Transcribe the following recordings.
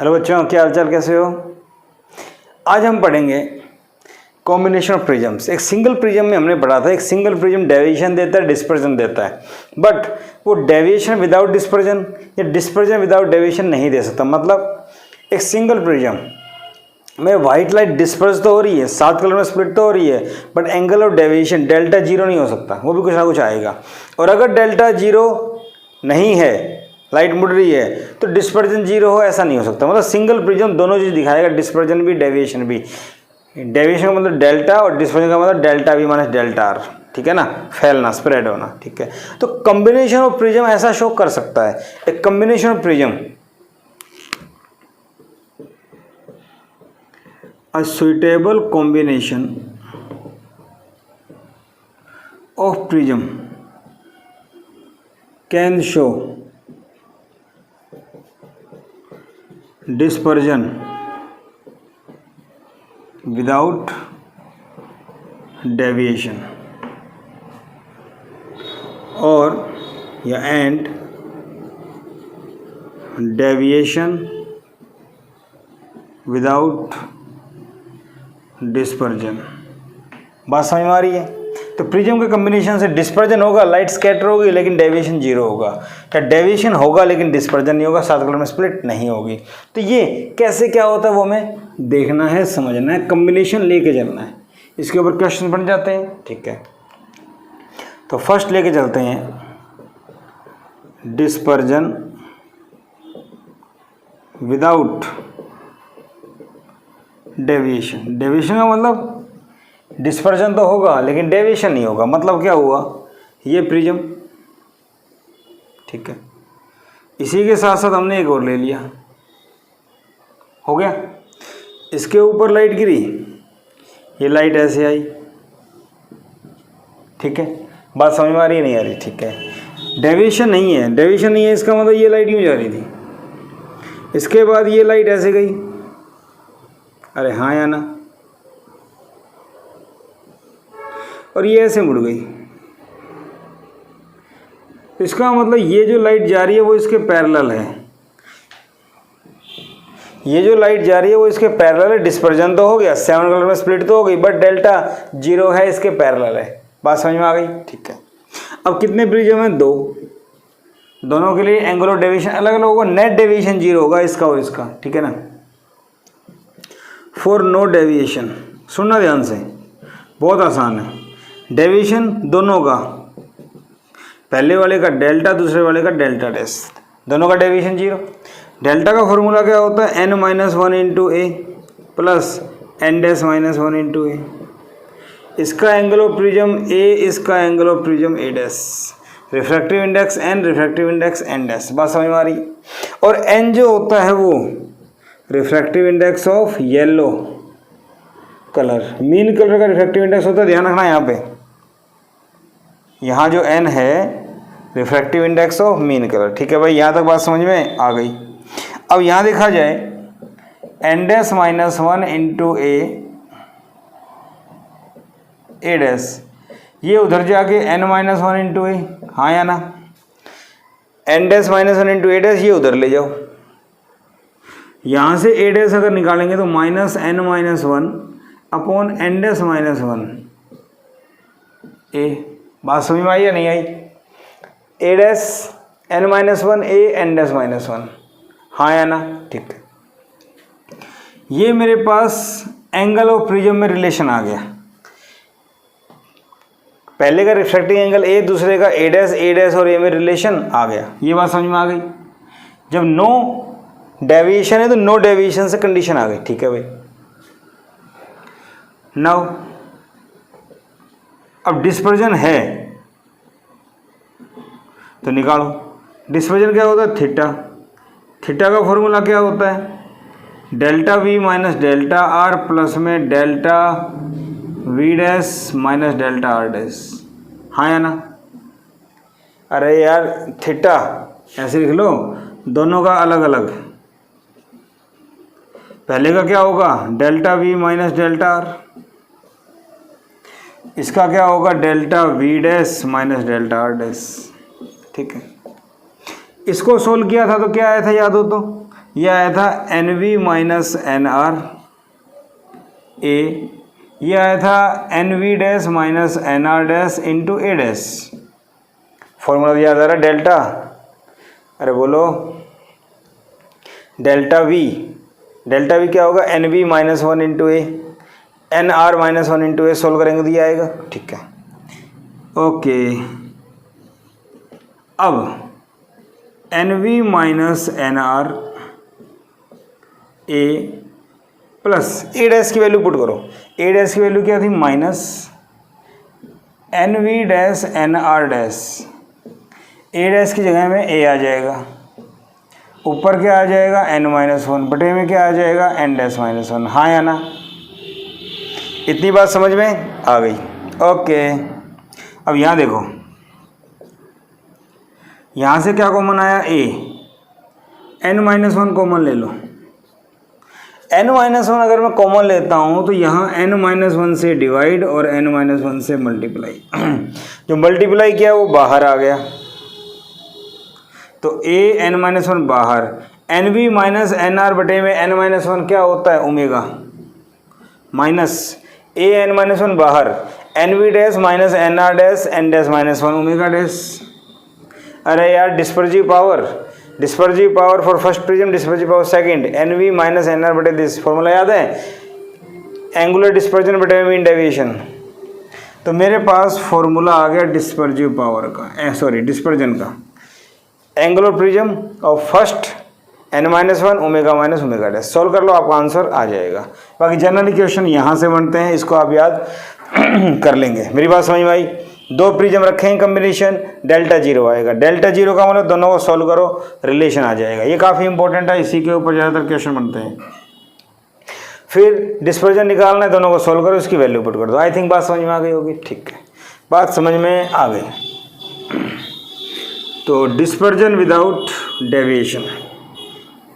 Hello बच्चों, क्या हालचाल, कैसे हो। आज हम पढ़ेंगे कॉम्बिनेशन ऑफ प्रिज्म्स। एक सिंगल प्रिज्म में हमने पढ़ा था, एक सिंगल प्रिज्म डेविएशन देता है, डिस्पर्जन देता है, बट वो डेविएशन विदाउट डिस्पर्जन या डिस्पर्जन विदाउट डेविएशन नहीं दे सकता। मतलब एक सिंगल प्रिज्म में वाइट लाइट डिस्पर्स तो हो रही है, 7 कलर में स्प्लिट तो हो रही है, but angle of deviation delta zero नहीं हो सकता, वो भी कुछ ना कुछ आएगा। और अगर डेल्टा जीरो नहीं है, लाइट मुड़ रही है, तो डिस्पर्जन जीरो हो ऐसा नहीं हो सकता। मतलब सिंगल प्रिज्म दोनों चीज़ दिखाएगा, डिस्पर्जन भी डेविएशन भी। डेविएशन का मतलब डेल्टा और डिस्पर्जन का मतलब delta V minus delta are, ठीक है ना, फैलना, स्प्रेड होना, ठीक है। तो कॉम्बिनेशन ऑफ प्रिज्म ऐसा शो कर सकता है। एक combination of prism, a suitable combination of prism can show dispersion without deviation or and deviation without dispersion. बात समझ में आ रही है। तो प्रिज्म के कॉम्बिनेशन से डिस्पर्जन होगा, लाइट स्कैटर होगी लेकिन डेविएशन जीरो होगा, क्या डेविएशन होगा लेकिन डिस्पर्जन नहीं होगा, 7 कलर में स्प्लिट नहीं होगी। तो ये कैसे क्या होता है वो हमें देखना है, समझना है, कॉम्बिनेशन लेके चलना है। इसके ऊपर क्वेश्चन बन जाते हैं, ठीक है। तो फर्स्ट लेके चलते हैं डिस्पर्जन विदाउट डेविएशन। डेविएशन का मतलब डिस्पर्जन तो होगा लेकिन डेविएशन नहीं होगा। मतलब क्या हुआ, ये प्रिज्म, ठीक है, इसी के साथ साथ हमने एक और ले लिया, हो गया। इसके ऊपर लाइट गिरी, ये लाइट ऐसे आई, ठीक है। बात समझ में आ रही है, नहीं आ रही, ठीक है। डेविएशन नहीं है, डेविएशन नहीं है, इसका मतलब ये लाइट यूँ जा रही थी, इसके बाद ये लाइट ऐसे गई, अरे हाँ या ना, और ये ऐसे मुड़ गई। इसका मतलब ये जो लाइट जा रही है वो इसके पैरेलल है, ये जो लाइट जा रही है वो इसके पैरेलल है। डिस्पर्जन तो हो गया, 7 कलर में स्प्लिट तो हो गई, बट डेल्टा जीरो है, इसके पैरेलल है। बात समझ में आ गई, ठीक है। अब कितने प्रिज्म हैं, 2, दोनों के लिए एंगल ऑफ डेविएशन अलग अलग होगा, नेट डेविएशन जीरो होगा इसका और इसका, ठीक है ना। फॉर नो डेविएशन, सुनना ध्यान से, बहुत आसान है। डेविएशन दोनों का, पहले वाले का डेल्टा, दूसरे वाले का डेल्टा डैश, दोनों का डेविएशन जीरो। डेल्टा का फॉर्मूला क्या होता है, n-1 इंटू ए प्लस n डैश -1 इंटू ए। इसका एंगल ऑफ प्रिज्म ए, इसका angle of prism A dash, refractive index n, refractive index n dash. बात समझ में आ रही। और n जो होता है वो refractive index of yellow colour, mean colour का रिफ्रैक्टिव इंडेक्स होता है, ध्यान रखना यहाँ पे। यहाँ जो n है refractive index of mean colour, ठीक है भाई, यहाँ तक बात समझ में आ गई। अब यहाँ देखा जाए n डैश -1 इंटू ए डैश, ये उधर जाके n-1 इंटू ए, हाँ या ना। n डैश -1 इंटू ए डैश ये उधर ले जाओ, यहाँ से ए डैश अगर निकालेंगे तो -n-1 अपॉन n डैश -1 ए। बात समझ में आई या नहीं आई। ए डैश n-1 ए, n डैश -1, हाँ या ना, ठीक है। ये मेरे पास एंगल ऑफ प्रिज्म में रिलेशन आ गया, पहले का रिफ्रैक्टिंग एंगल ए, दूसरे का ए डैश और ए में रिलेशन आ गया। ये बात समझ में आ गई। जब नो डेविएशन है तो नो डेविएशन से कंडीशन आ गई, ठीक है भाई। नाउ अब डिस्पर्जन है तो निकालो। डिस्पर्जन क्या होता है, थीटा। थीटा का फॉर्मूला क्या होता है, delta V minus delta R plus में delta V dash minus delta R dash, हाँ या ना। अरे यार थीटा ऐसे लिख लो, दोनों का अलग अलग। पहले का क्या होगा, delta V minus delta are, इसका क्या होगा, delta V dash minus delta R dash, ठीक है। इसको सोल्व किया था तो क्या आया था, याद हो तो ये आया था N we minus N R A, ये आया था N we dash minus N R dash into A dash. Formula याद आ रहा है डेल्टा, अरे बोलो डेल्टा वी क्या होगा N we minus one into A, N R minus one into A, solve करेंगे तो ये आएगा। ठीक है, ओके। अब N we minus N R A plus A dash की वैल्यू पुट करो। ए डैश की वैल्यू क्या थी minus N we dash N are dash, A dash की जगह में ए आ जाएगा, ऊपर क्या आ जाएगा एन माइनस वन, बटे में क्या आ जाएगा एन डैश माइनस वन। हाँ या ना, इतनी बात समझ में आ गई। ओके, अब यहाँ देखो, यहाँ से क्या कॉमन आया ए, एन माइनस वन कॉमन ले लो। एन माइनस वन अगर मैं कॉमन लेता हूँ तो यहाँ एन माइनस वन से डिवाइड और एन माइनस वन से मल्टीप्लाई जो मल्टीप्लाई किया वो बाहर आ गया, तो ए एन माइनस वन बाहर, n we minus N R बटे में एन माइनस वन क्या होता है omega, minus a n minus one बाहर, n we dash minus N R dash n dash minus one omega dash. अरे यार dispersive power for first prism, dispersive power second, n we minus N R बटे this. Formula याद है, angular dispersion बटे mean deviation. तो मेरे पास formula आ गया डिस्पर्सिव पावर का, सॉरी डिस्पर्जन का, angular prism of first n minus one omega minus omega dash. Solve कर लो, आपका आंसर आ जाएगा। बाकी जनरल क्वेश्चन यहाँ से बनते हैं, इसको आप याद कर लेंगे। मेरी बात समझ में आई? दो प्रिज्म रखे हैं कम्बिनेशन, डेल्टा जीरो आएगा, डेल्टा जीरो का मतलब दोनों को सॉल्व करो, रिलेशन आ जाएगा। ये काफ़ी इंपॉर्टेंट है, इसी के ऊपर ज़्यादातर क्वेश्चन बनते हैं। फिर डिस्पर्जन निकालना है, दोनों को सॉल्व करो, इसकी वैल्यू पुट कर दो। आई थिंक बात समझ में आ गई होगी। ठीक है, बात समझ में आ गई। तो डिस्पर्जन विदाउट डेविएशन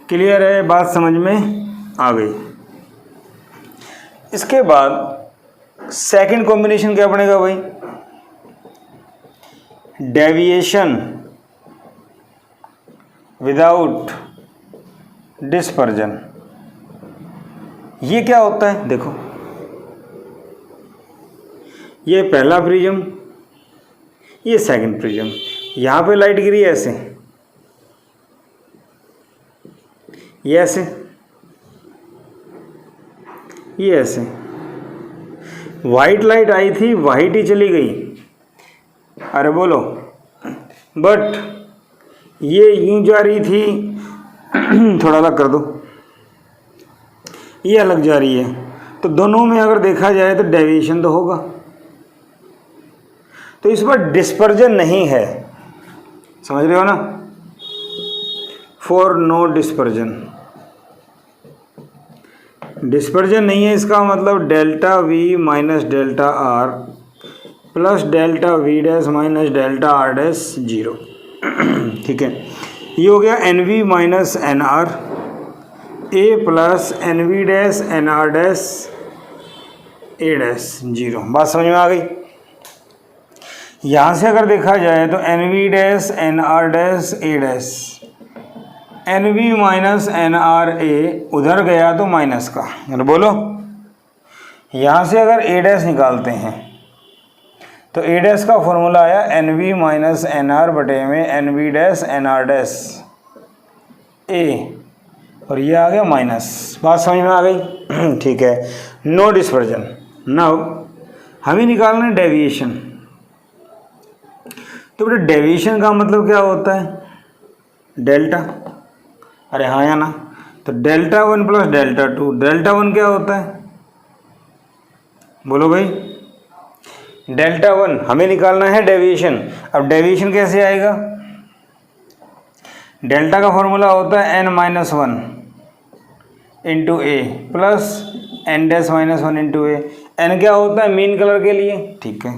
क्लियर है, बात समझ में आ गई। इसके बाद सेकंड कॉम्बिनेशन क्या बनेगा भाई, डेविएशन विदाउट डिस्पर्जन। ये क्या होता है देखो, ये पहला प्रिज्म, ये सेकंड प्रिज्म, यहां पे लाइट गिरी ऐसे, ये ऐसे, ये ऐसे, वाइट लाइट आई थी, वाइट ही चली गई। अरे बोलो, बट ये यूं जा रही थी थोड़ा अलग कर दो, ये अलग जा रही है, तो दोनों में अगर देखा जाए तो डेविएशन तो होगा। तो इस पर डिस्पर्जन नहीं है, समझ रहे हो ना, फॉर नो डिस्पर्जन, डिस्पर्जन नहीं है, इसका मतलब delta V minus delta R plus delta V dash minus delta R dash zero. ठीक है, ये हो गया N we minus N R A plus N we dash N are dash A dash zero. बात समझ में आ गई? यहाँ से अगर देखा जाए तो N we dash N are dash A dash, N we minus N R A उधर गया तो माइनस का, बोलो यहाँ से अगर ए डैश निकालते हैं तो ए डैश का फॉर्मूला आया N we minus N R बटे में N we dash N are dash A, और ये आ गया माइनस। बात समझ में आ गई? ठीक है, नो डिस्पर्जन। नाउ हमें निकालना है डेविएशन। तो बेटा डेविएशन का मतलब क्या होता है, डेल्टा। अरे हाँ या ना, तो delta one plus delta two, delta one क्या होता है बोलो भाई, डेल्टा वन हमें निकालना है डेविएशन। अब डेविएशन कैसे आएगा, डेल्टा का फॉर्मूला होता है N minus one into A plus N dash minus one into A. N क्या होता है मीन कलर के लिए, ठीक है,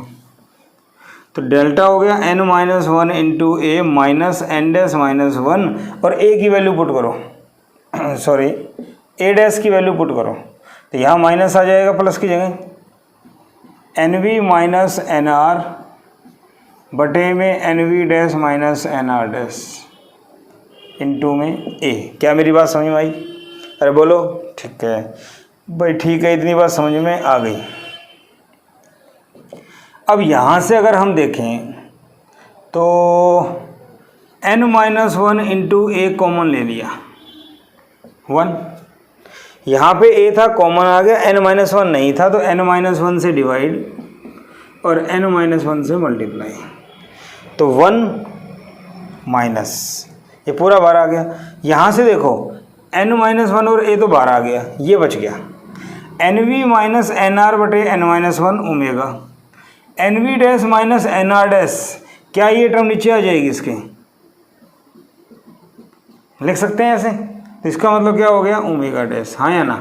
तो डेल्टा हो गया N minus one into A minus N dash minus one, और ए की वैल्यू पुट करो सॉरी ए डैश की वैल्यू पुट करो, तो यहाँ माइनस आ जाएगा प्लस की जगह, N we minus N R बटे में N we dash minus N R dash. Into में ए। क्या मेरी बात समझ में आई? अरे बोलो। ठीक है भाई, ठीक है, इतनी बात समझ में आ गई। अब यहाँ से अगर हम देखें तो n-1 इंटू ए कॉमन ले लिया 1, यहाँ पे a था कॉमन आ गया, n-1 नहीं था तो n-1 से डिवाइड और n-1 से मल्टीप्लाई, तो 1 माइनस ये पूरा बाहर आ गया। यहाँ से देखो n-1 और a तो बाहर आ गया, ये बच गया nv माइनस एन आर बटे n-1 omega, nv dash minus N R dash. क्या ये टर्म नीचे आ जाएगी? इसके लिख सकते हैं ऐसे, तो इसका मतलब क्या हो गया? Omega dash. हाँ या ना?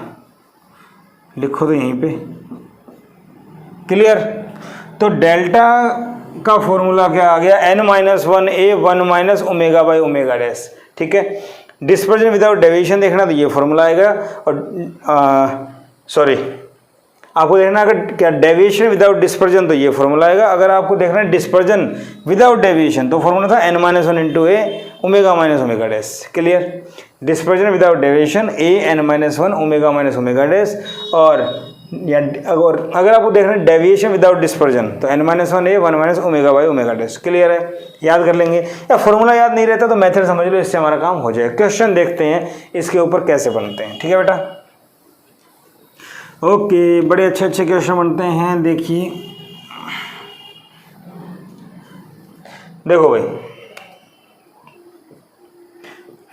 लिखो तो यहीं पे। क्लियर? तो डेल्टा का फॉर्मूला क्या आ गया? n-1 a 1 minus omega by omega dash. ठीक है, डिस्पर्जन विदाउट डेविएशन देखना तो ये फॉर्मूला आएगा, और सॉरी आपको देखना अगर क्या डेविएशन विदाउट डिस्पर्जन तो ये फॉर्मूला आएगा। अगर आपको देखना है डिस्पर्जन विदाउट डेविएशन तो फॉर्मूला था n-1 into A omega minus omega dash. Clear? Dispersion without deviation a n-1 omega minus omega dash, और अगर आपको देखना है डेविएशन विदाउट डिस्पर्जन तो n-1 a 1 minus omega by omega dash. Clear है? याद कर लेंगे, या फॉर्मूला याद नहीं रहता तो मेथड समझ लो, इससे हमारा काम हो जाए। क्वेश्चन देखते हैं इसके ऊपर कैसे बनते हैं। ठीक है बेटा? ओके, बड़े अच्छे अच्छे क्वेश्चन बनते हैं। देखिए, देखो भाई,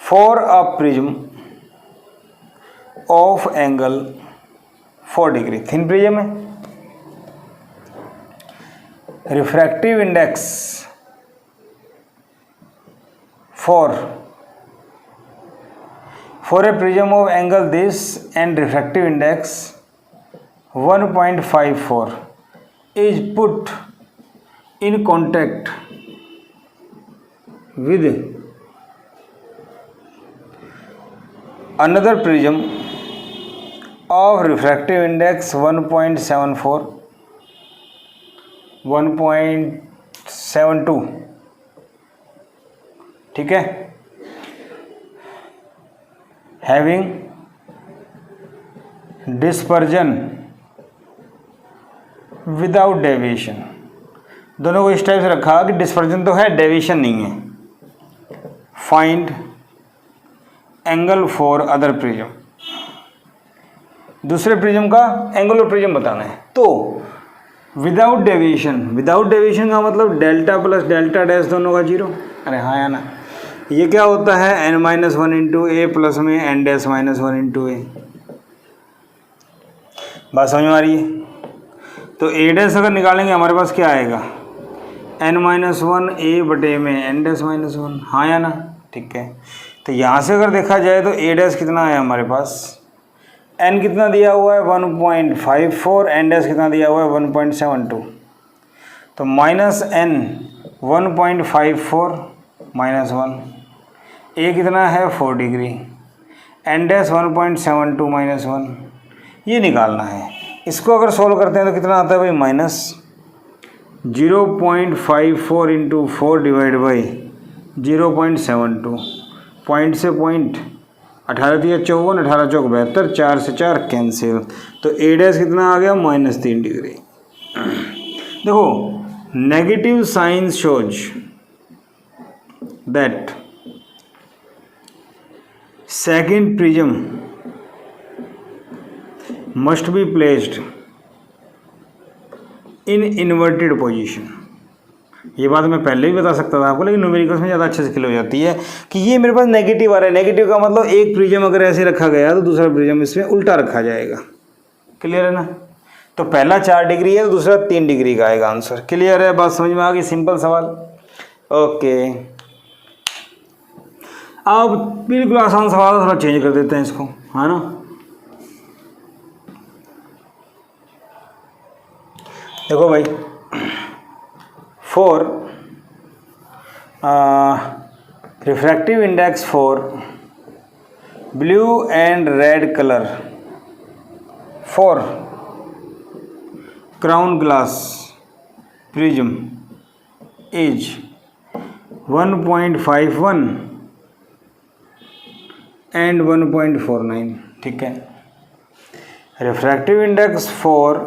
for a prism of angle 4 degree, thin prism है, refractive index for a prism of angle this and refractive index 1.54 is put in contact with another prism of refractive index 1.74 1.72। ठीक है, having dispersion विदाउट डेविएशन। दोनों को इस type से रखा कि dispersion तो है, डेविएशन नहीं है। Find angle for other prism, दूसरे प्रिज्म का एंगल और प्रिज्म बताना है। तो विदाउट डेविएशन, विदाउट डेविएशन का मतलब डेल्टा प्लस डेल्टा डैश दोनों का 0। अरे हाँ या ना? ये क्या होता है? n-1 इंटू ए प्लस में n डैश माइनस 1 इंटू ए। बात समझ में आ रही है? तो ए डैश अगर निकालेंगे हमारे पास क्या आएगा? n-1 ए बटे में n डैश माइनस 1। हाँ या ना? ठीक है, तो यहाँ से अगर देखा जाए तो ए डैश कितना है हमारे पास? n कितना दिया हुआ है? 1.54, n डैश कितना दिया हुआ है? 1.72। तो माइनस n 1.54 माइनस 1, ए कितना है? 4 डिग्री, n डैश 1.72 माइनस 1, ये निकालना है। इसको अगर सॉल्व करते हैं तो कितना आता है भाई? Minus 0.54 into 4 divide by 0.72, point से पॉइंट 18 दिया 54, 18 चौक 72, 4 से 4 कैंसिल, तो ए डैश कितना आ गया? Minus 3 degree. देखो, negative sign shows that second prism must be placed in inverted position। ये बात मैं पहले भी बता सकता था आपको, लेकिन न्यूमेरिकल्स में ज़्यादा अच्छे से क्लियर हो जाती है कि ये मेरे पास नेगेटिव आ रहा है। नेगेटिव का मतलब एक प्रिज्म अगर ऐसे रखा गया तो दूसरा प्रिज्म इसमें उल्टा रखा जाएगा। क्लियर है ना? तो पहला 4 डिग्री है तो दूसरा 3 डिग्री का आएगा आंसर। क्लियर है? बात समझ में आ गई? सिंपल सवाल। ओके, अब बिल्कुल आसान सवाल, थोड़ा चेंज कर देते हैं इसको, है ना? देखो भाई, for refractive index for blue and red colour for crown glass prism is 1.51 and 1.49, ठीक है। Refractive index for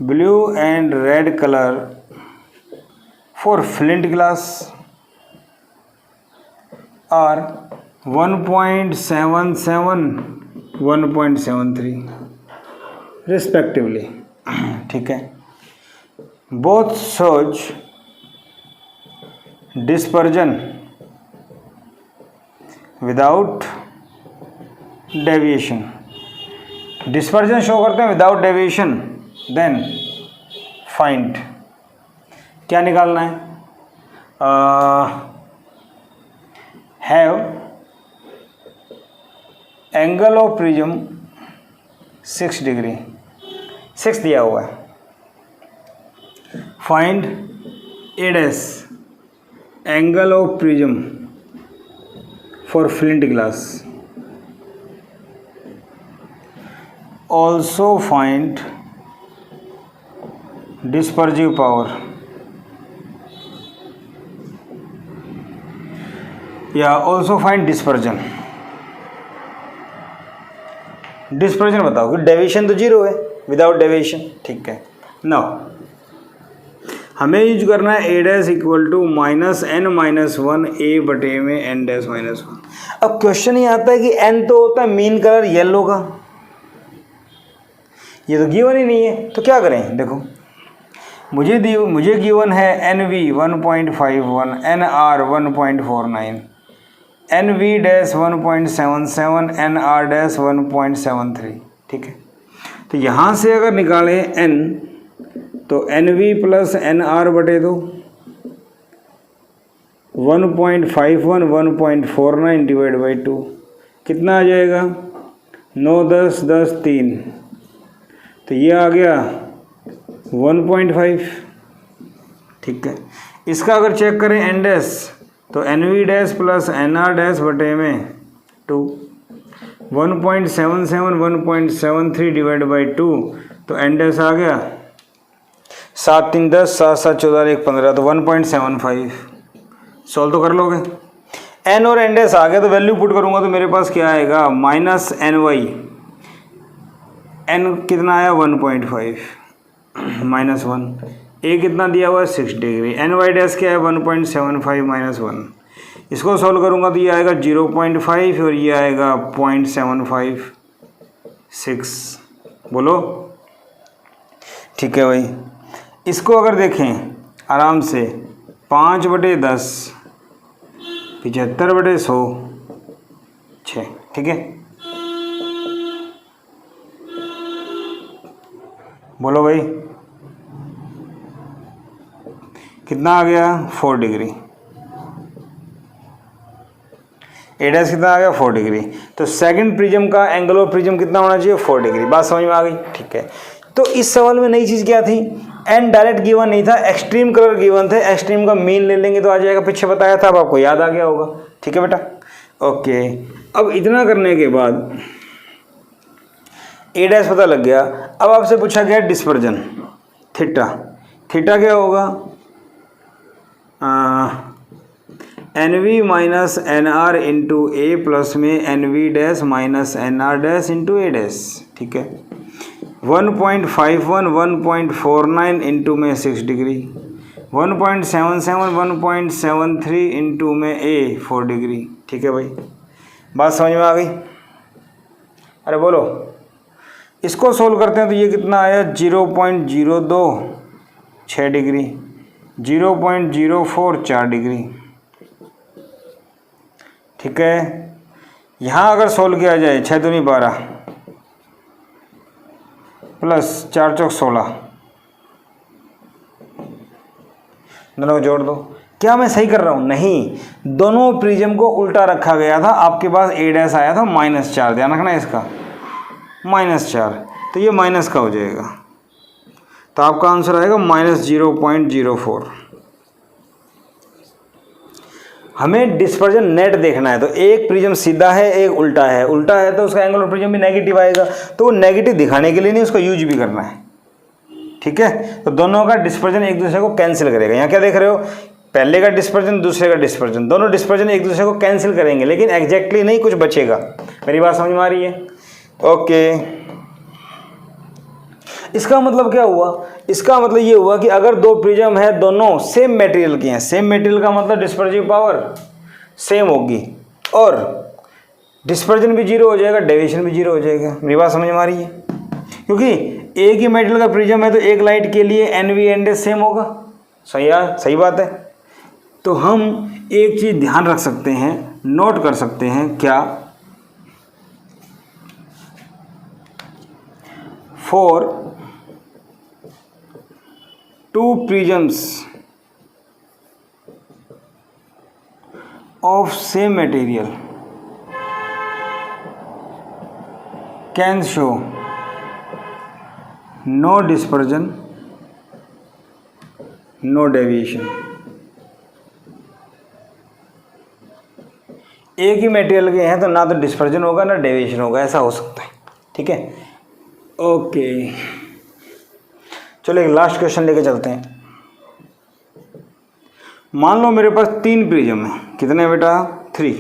blue and red colour for flint glass are 1.77, 1.73 respectively, ठीक है। Both shows dispersion without deviation, dispersion show करते हैं without deviation, then find, क्या निकालना है, have angle of prism 6 degree, 6 दिया हुआ है, find a dash angle of prism for flint glass, also find dispersive power, या also find dispersion, डिस्पर्जन बताओ कि डेविएशन तो 0 है, विदाउट डेविएशन, ठीक है। नाउ हमें यूज करना है ए डैश इक्वल टू -n-1 ए बटे में n डैश -1। अब क्वेश्चन ये आता है कि n तो होता है मीन कलर येलो का, ये तो गिवन ही नहीं है, तो क्या करें, देखो मुझे गिवन है NV 1.51, NR 1.49, NV dash 1.77, NR dash 1.73, ठीक है। तो यहाँ से अगर निकालें n तो NV प्लस NR बटे 2, 1.51, 1.49 डिवाइड बाई 2 कितना आ जाएगा, 9, 10, 10, 3, तो ये आ गया 1.5, ठीक है। इसका अगर चेक करें n डैश तो NV dash plus NR dash बटे में 2, 1.77, 1.73 डिवाइड बाई 2, तो n डैश आ गया 7, 3, 10, 7, 7, 14, 1, 15, तो 1.75। सॉल्व तो कर लोगे, n और n डैश आ गया तो वैल्यू पुट करूंगा तो मेरे पास क्या आएगा, -ny, n कितना आया 1.5 -1, a कितना दिया हुआ है 6 डिग्री, ny डैश क्या है 1.75 -1, इसको सॉल्व करूंगा तो ये आएगा 0.5 और ये आएगा 0.756, बोलो, ठीक है भाई। इसको अगर देखें आराम से 5/10, 75/100, 6, ठीक है, बोलो भाई कितना आ गया 4 डिग्री, ए डैश कितना आ गया 4 डिग्री, तो सेकंड प्रिज्म का एंगल ऑफ प्रिज्म कितना होना चाहिए 4 डिग्री, बात समझ में आ गई, ठीक है। तो इस सवाल में नई चीज़ क्या थी, एन डायरेक्ट गिवन नहीं था, एक्सट्रीम कलर गिवन थे, एक्सट्रीम का मीन ले लेंगे तो आ जाएगा, पीछे बताया था, अब आपको याद आ गया होगा, ठीक है बेटा, ओके। अब इतना करने के बाद ए डैश पता लग गया, अब आपसे पूछा गया डिस्पर्जन थीटा, थीटा क्या होगा, NV माइनस NR इंटू ए प्लस में NV dash minus NR dash into ए डैश, ठीक है। 1.51, 1.49 इंटू में 6 डिग्री, 1.77, 1.73 इंटू में ए 4 डिग्री, ठीक है भाई, बात समझ में आ गई, अरे बोलो। इसको सोल्व करते हैं तो ये कितना आया 0.02 6 डिग्री, 0.04 4 डिग्री, ठीक है। यहाँ अगर सोल्व किया जाए 6 दूनी 12 प्लस 4 चौक 16, दोनों को जोड़ दो, क्या मैं सही कर रहा हूँ, नहीं, दोनों प्रिज्म को उल्टा रखा गया था, आपके पास ए डैश आया था -4, ध्यान रखना इसका, -4, तो ये माइनस का हो जाएगा, तो आपका आंसर आएगा -0.04। हमें डिस्पर्जन नेट देखना है, तो एक प्रिज्म सीधा है एक उल्टा है, उल्टा है तो उसका एंगल ऑफ प्रिज्म भी नेगेटिव आएगा, तो वो नेगेटिव दिखाने के लिए नहीं, उसको यूज भी करना है, ठीक है। तो दोनों का डिस्पर्जन एक दूसरे को कैंसिल करेगा। यहाँ क्या देख रहे हो, पहले का डिस्पर्जन दूसरे का डिस्पर्जन, दोनों डिस्पर्जन एक दूसरे को कैंसिल करेंगे, लेकिन एग्जैक्टली नहीं, कुछ बचेगा। मेरी बात समझ में आ रही है? ओके, इसका मतलब क्या हुआ? इसका मतलब ये हुआ कि अगर दो प्रिज्म है, दोनों सेम मटेरियल के हैं, सेम मटेरियल का मतलब डिस्पर्सिव पावर सेम होगी और डिस्पर्जन भी जीरो हो जाएगा, डेविएशन भी जीरो हो जाएगा। मेरी बात समझ में आ रही है? क्योंकि एक ही मटेरियल का प्रिज्म है तो एक लाइट के लिए एनवी एनडेस सेम होगा। सही बात है। तो हम एक चीज़ ध्यान रख सकते हैं, नोट कर सकते हैं, क्या? For two prisms of same material can show no dispersion, no deviation. एक ही मटेरियल के हैं तो ना तो डिस्पर्जन होगा ना डेविएशन होगा, ऐसा हो सकता है। ठीक है, ओके, चलो एक लास्ट क्वेश्चन लेके चलते हैं। मान लो मेरे पास 3 प्रिज्म है। कितने बेटा? 3।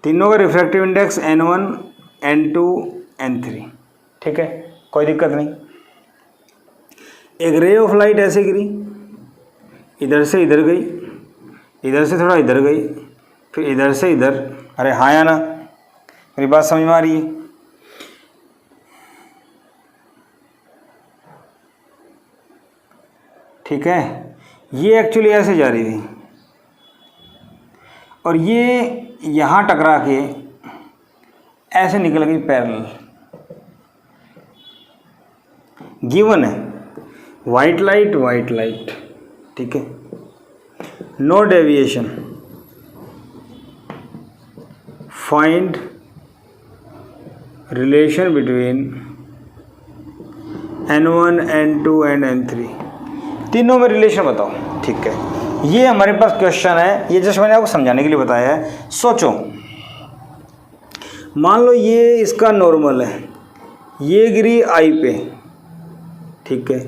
तीनों का refractive index N1, N2, N3। ठीक है, कोई दिक्कत नहीं। एक रे ऑफ लाइट ऐसे गिरी, इधर से इधर गई, इधर से थोड़ा इधर गई, फिर इधर से इधर। अरे हाँ या ना? मेरी बात समझ में आ रही है? ठीक है, ये एक्चुअली ऐसे जा रही थी और ये यहाँ टकरा के ऐसे निकल गई पैरेलल। गिवन है वाइट लाइट, ठीक है, no deviation, find relation between N1, N2 and N3। तीनों में रिलेशन बताओ। ठीक है, ये हमारे पास क्वेश्चन है, ये जस्ट मैंने आपको समझाने के लिए बताया है। सोचो, मान लो ये इसका नॉर्मल है, ये गिरी आई पे, ठीक है,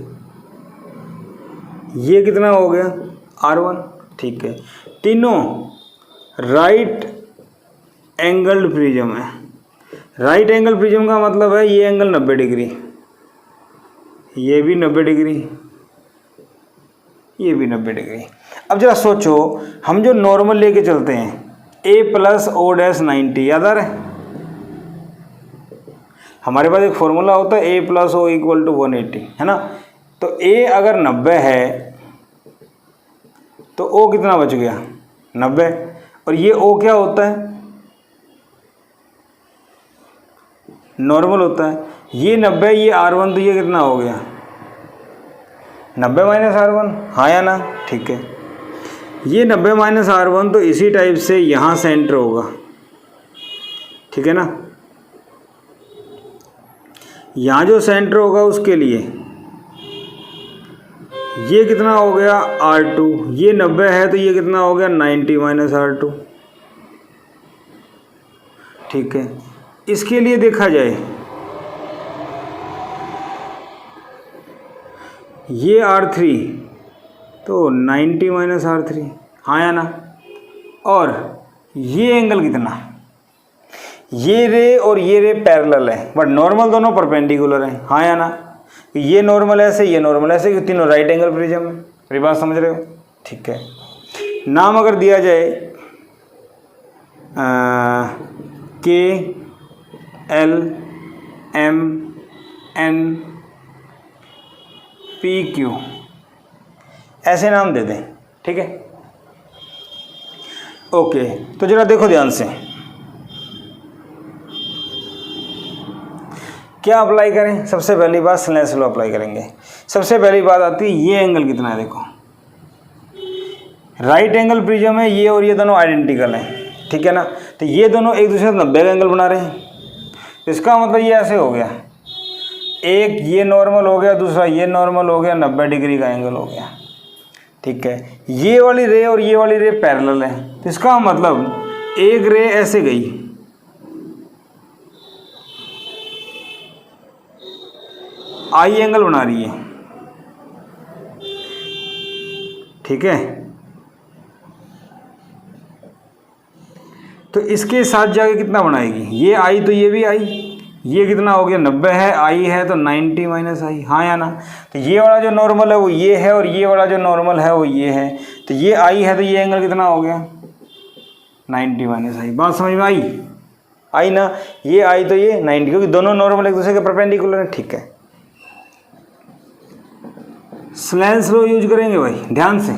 ये कितना हो गया? R1। ठीक है, तीनों राइट एंगल्ड प्रिज्म है। राइट एंगल प्रिज्म का मतलब है ये एंगल 90 डिग्री, ये भी 90 डिग्री, ये भी 90 डिग्री। अब जरा सोचो, हम जो नॉर्मल लेके चलते हैं A + O' 90, याद आ रहा है? हमारे पास एक फॉर्मूला होता है A + O = 180, है ना? तो A अगर 90 है तो O कितना बच गया? 90। और ये O क्या होता है? नॉर्मल होता है। ये 90, ये R1, तो ये कितना हो गया? 90 - R1, हाँ या ना? ठीक है, ये 90 - R1 तो इसी टाइप से यहाँ सेंटर होगा, ठीक है ना? यहाँ जो सेंटर होगा उसके लिए ये कितना हो गया? R2। ये 90 है तो ये कितना हो गया? 90 - R2। ठीक है, इसके लिए देखा जाए ये R3 तो 90 - R3, हाँ या ना? और ये एंगल कितना? ये रे और ये रे पैरेलल है, बट नॉर्मल दोनों परपेंडिकुलर हैं, हाँ या ना? ये नॉर्मल ऐसे, ये नॉर्मल ऐसे, कि तीनों राइट एंगल प्रिज्म है। मेरी बात समझ रहे हो? ठीक है, नाम अगर दिया जाए K L M N P Q, ऐसे नाम दे दें, ठीक है? ओके, तो जरा देखो ध्यान से, क्या अप्लाई करें? सबसे पहली बात स्नेल्स लॉ अप्लाई करेंगे। सबसे पहली बात आती है ये एंगल कितना है। देखो, राइट एंगल प्रिज्म है, ये और ये दोनों आइडेंटिकल हैं, ठीक है ना? तो ये दोनों एक दूसरे से 90 का एंगल बना रहे हैं। इसका मतलब ये ऐसे हो गया, एक ये नॉर्मल हो गया, दूसरा ये नॉर्मल हो गया, 90 डिग्री का एंगल हो गया, ठीक है? ये वाली रे और ये वाली रे पैरेलल है, तो इसका मतलब एक रे ऐसे गई, आई एंगल बना रही है, ठीक है। तो इसके साथ जाके कितना बनाएगी, ये आई तो ये भी आई, ये कितना हो गया 90 है, आई है तो 90 माइनस आई, हाँ या ना। तो ये वाला जो नॉर्मल है वो ये है और ये वाला जो नॉर्मल है वो ये है, तो ये आई है तो ये एंगल कितना हो गया 90 माइनस आई। बात समझ में आई ना, ये आई तो ये 90, क्योंकि दोनों नॉर्मल एक दूसरे के परपेंडिकुलर है, ठीक है। स्लेंस लॉ यूज करेंगे भाई ध्यान से।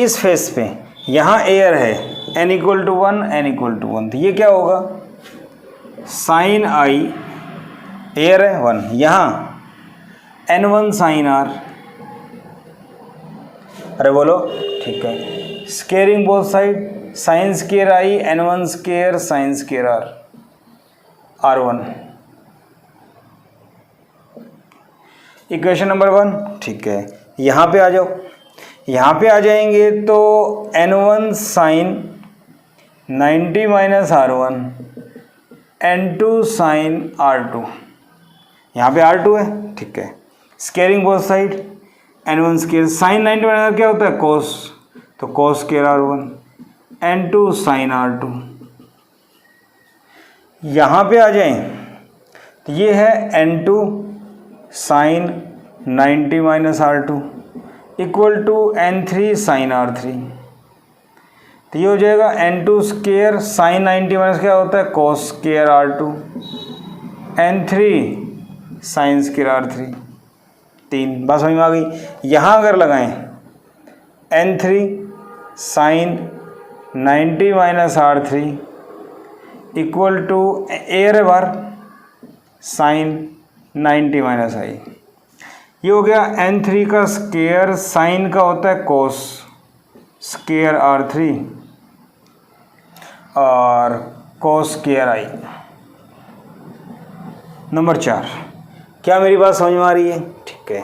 इस फेस पे यहाँ एयर है n equal to 1 n equal to 1, तो ये क्या होगा साइन आई, एयर है 1, यहाँ n1 साइन r, अरे बोलो ठीक है। Squaring both side, sine square i n1 square sine square r, r1। Equation number 1, ठीक है। यहाँ पे आ जाओ, यहाँ पे आ जाएंगे तो n1 sign 90 minus r1, n2 sign r2, यहाँ पे r2 है, ठीक है। Squaring both side, n1 square sign 90 minus क्या होता है कोस, तो कोस square r1, n2 sign r2। यहाँ पे आ जाएं तो ये है n2 sine 90 minus r2 equal to n3 sine r3, तो ये हो जाएगा n2 स्केयर साइन 90 माइनस क्या होता है कोस square r2, n3 sign square r3, 3। बस समझ में आ गई। यहाँ अगर लगाएं n3 sine 90 minus r3 equal to air बार साइन 90 माइनस आई, ये हो गया n3 का स्केयर साइन का होता है कोस स्केयर r3 और कोस स्केयर आई। नंबर 4, क्या मेरी बात समझ में आ रही है, ठीक है।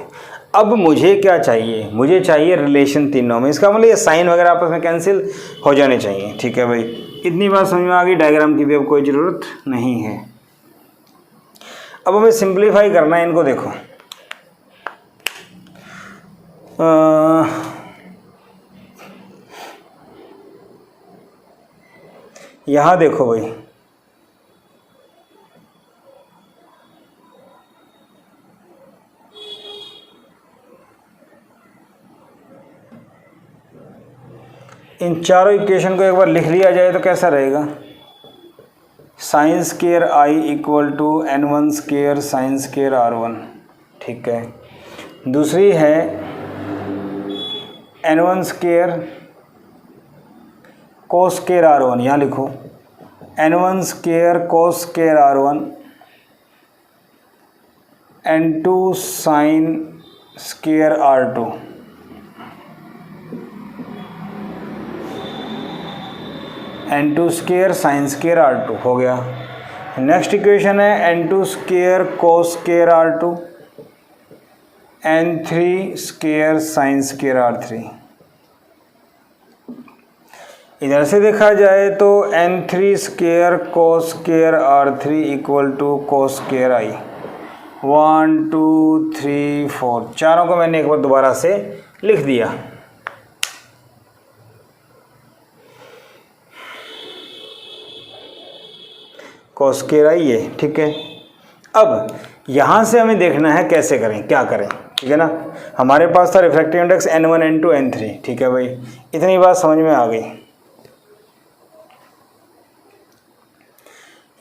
अब मुझे क्या चाहिए, मुझे चाहिए रिलेशन तीनों में, इसका मतलब ये साइन वगैरह आपस में कैंसिल हो जाने चाहिए, ठीक है भाई। इतनी बात समझ में आ गई, डायग्राम की भी अब कोई ज़रूरत नहीं है। अब हमें सिंप्लीफाई करना है इनको, देखो यहाँ देखो भाई, इन चारों इक्वेशन को एक बार लिख लिया जाए तो कैसा रहेगा, sine square i equal to n1 square sine square r1, ठीक है। दूसरी है n1 square cos square r1, यहाँ लिखो n1 square cos square r1, n2 sine square r2, n2 square sine square r2 हो गया। नेक्स्ट इक्वेशन है n2 square cos square r2, n3 square sine square r3। इधर से देखा जाए तो n3 square cos square r3 equal to cos square i। 1 2 3 4, चारों को मैंने एक बार दोबारा से लिख दिया। कोस स्केयर आई ये, ठीक है। अब यहाँ से हमें देखना है कैसे करें, क्या करें, ठीक है ना। हमारे पास था refractive index n1 n2 n3, ठीक है भाई। इतनी बात समझ में आ गई।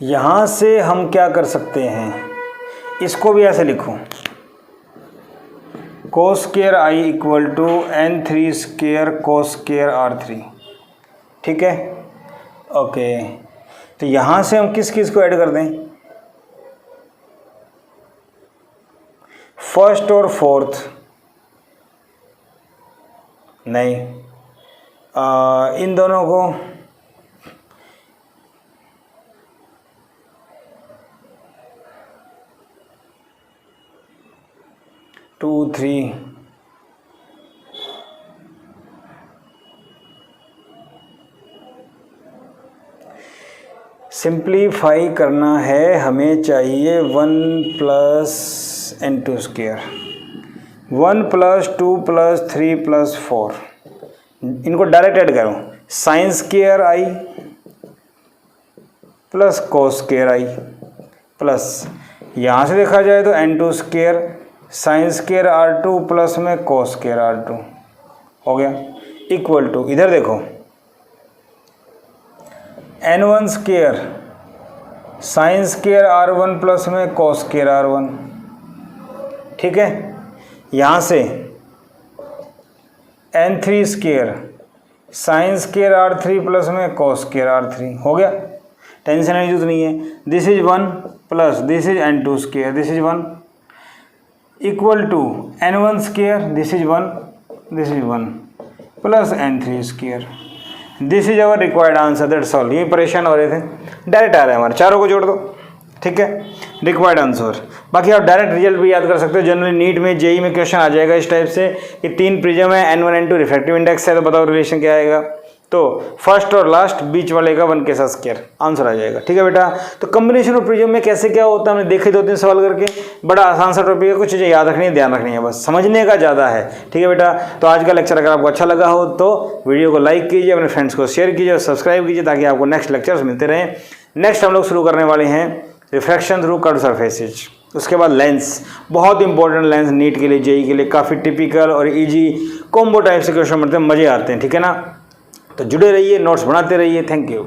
यहाँ से हम क्या कर सकते हैं, इसको भी ऐसे लिखो cos square i equal to n3 square cos square r3, ठीक है। ओके, तो यहाँ से हम किस किस को ऐड कर दें, फर्स्ट और फोर्थ नहीं, इन दोनों को टू थ्री सिंप्लीफाई करना है, हमें चाहिए 1 plus n2 square, 1 plus 2 plus 3 plus 4, इनको डायरेक्ट ऐड करो, साइन स्क्वायर आई प्लस कोस स्क्वायर आई प्लस यहाँ से देखा जाए तो n2 square sine square r2 plus में कोस स्क्वायर r2 हो गया, इक्वल टू इधर देखो n1 square sine square r1 plus में कोस स्क्वायर r1, ठीक है। यहाँ से n3 square sine square r3 plus में कोस स्क्वायर r3 हो गया, टेंशन की जरूरत नहीं है। This is 1 plus this is n2 square, this is 1 equal to n1 square, this is 1 this is 1 plus n3 square, this is our required answer, that's all. ये परेशान हो रहे थे, डायरेक्ट आ रहा है हमारे, चारों को जोड़ दो, ठीक है, रिक्वायर्ड आंसर। बाकी आप डायरेक्ट रिजल्ट भी याद कर सकते हो, जनरली नीट में जेई में क्वेश्चन आ जाएगा इस टाइप से कि 3 प्रिज्म है, n1 n2 रिफ्रैक्टिव इंडेक्स है, तो बताओ रिलेशन क्या आएगा, तो फर्स्ट और लास्ट बीच वाले का 1 के साथ स्क्वायर, आंसर आ जाएगा, ठीक है बेटा। तो कॉम्बिनेशन ऑफ प्रिज्म में कैसे क्या होता है हमने देखे 2-3 सवाल करके, बड़ा आसान सा टॉपिक है, कुछ चीज़ें याद रखनी है, ध्यान रखनी है, बस समझने का ज़्यादा है, ठीक है बेटा। तो आज का लेक्चर अगर आपको अच्छा लगा हो तो वीडियो को लाइक कीजिए, अपने फ्रेंड्स को शेयर कीजिए और सब्सक्राइब कीजिए ताकि आपको नेक्स्ट लेक्चर्स मिलते रहें। नेक्स्ट हम लोग शुरू करने वाले हैं रिफ्रैक्शन थ्रू कर्व सरफेसेज, उसके बाद लेंस, बहुत इंपॉर्टेंट लेंस नीट के लिए, जेई के लिए काफ़ी टिपिकल और इजी कॉम्बो टाइप से क्वेश्चन बनते हैं, मज़े आते हैं, ठीक है ना। तो जुड़े रहिए, नोट्स बनाते रहिए, थैंक यू।